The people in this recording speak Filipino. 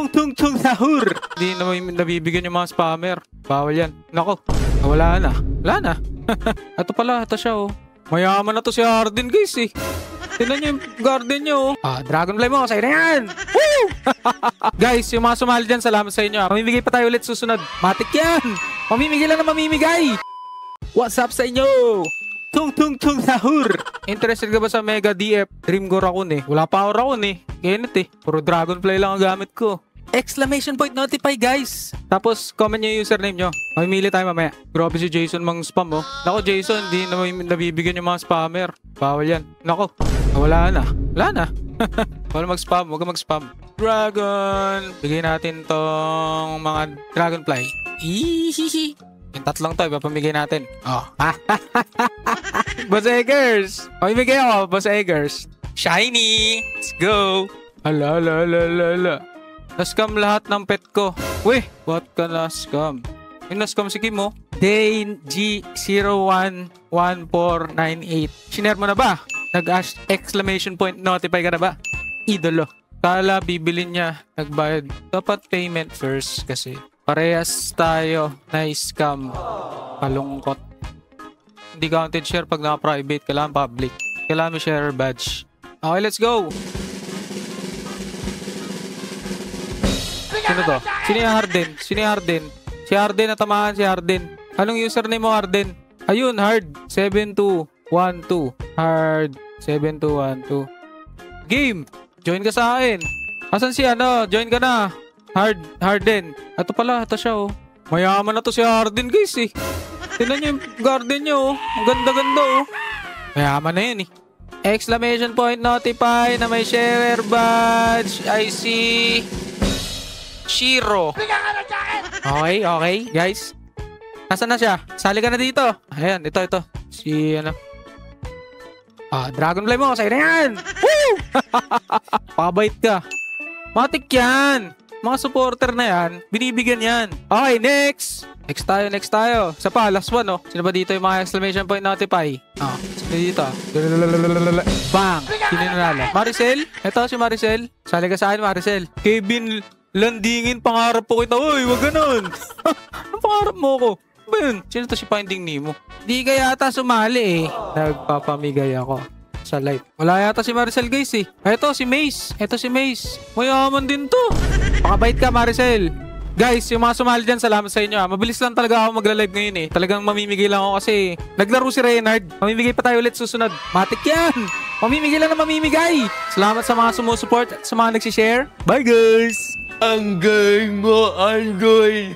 Tung tung tung sahur. Hindi na nabibigyan yung mga spammer. Bawal yan. Nako. Wala na. Wala na. Ito pala. Ito siya oh. Mayaman na to si Arden guys eh. Tignan nyo yung garden nyo oh. Dragonfly mo. Sa'yo na yan. Woo! Guys, yung mga sumali dyan, salamat sa inyo. Mamimigay pa tayo ulit susunod. Matik yan. Mamimigay lang na mamimigay. What's up sa inyo? Tung tung tung sahur. Interested ka ba sa Mega DF? Dream Go Raccoon eh. Wala pa ako Raccoon eh. Ganit eh. Puro Dragonfly lang ang gamit ko. Exclamation point notify guys. Tapos comment nyo yung username nyo. Mamimili tayo mamaya. Grabe si Jason mang spam oh. Nako Jason, hindi na nabibigyan yung mga spammer. Bawal yan. Nako. Wala na. Wala na. Wala mag-spam. Huwag ka mag-spam. Dragon. Bigay natin tong mga Dragonfly. Ihihi. Yung tatlong to, ipapamigay natin. Oh. Boss Eggers. Mamimigay ako, Boss Eggers. Shiny. Let's go. Hala, hala, hala, hala. Na-scam lahat ng pet ko. Weh, ba't ka na-scam? Yung na-scam si Kim, oh. Day G011498. Shiner mo na ba? Nag-exclamation point notify ka na ba? Idolo. Kala bibilin niya. Nagbayad. Dapat payment first kasi parehas tayo na scam. Kalungkot. Hindi counted share pag naka-private. Kailangan public. Kailangan may share badge. Okay, let's go. Sino to? Sino yung Harden? Sino yung Harden? Si Harden, natamaan si Harden. Anong username mo, Harden? Ayun, Hard 7212. Hard 7212. Game! Join ka sa akin. Asan si ano? Join ka na. Harden. Ito pala, ito siya oh. Mayaman na to si Harden guys eh. Tignan nyo yung garden nyo oh. Ang ganda-ganda oh. Mayaman na yun eh. Exclamation point notify na may share badge. I see Shiro. Okay, okay. Guys. Nasaan na siya? Sali ka na dito. Ayan, ito. Si ano. Dragonfly mo. Sa'yo na yan. Woo! Pabait ka. Matik yan. Mga supporter na yan. Binibigyan yan. Okay, next. Next tayo. Sa pa, last one, oh. Sino ba dito yung mga exclamation point notify? Sino dito? Bang! Sino nanalo? Maricel? Ito si Maricel. Sali ka sa akin, Maricel. Kevin Landingin, pangarap po kita. Uy, wag ganun. Anong pangarap mo ko? Ba yun? Sino to si Finding Nemo? Di ka yata sumali eh. Nagpapamigay ako sa live. Wala yata si Maricel guys eh. Ito si Mace. Mayaman din to. Pakabait ka Maricel. Guys, yung mga sumali dyan, salamat sa inyo. Mabilis lang talaga ako magla-live ngayon eh. Talagang mamimigay lang ako kasi naglaro si Reynard. Mamimigay pa tayo ulit susunod. Matik yan! Mamimigay lang na mamimigay. Salamat sa mga sumusuport at sa mga nagsishare. Bye guys! Ang galing mo, Angoy!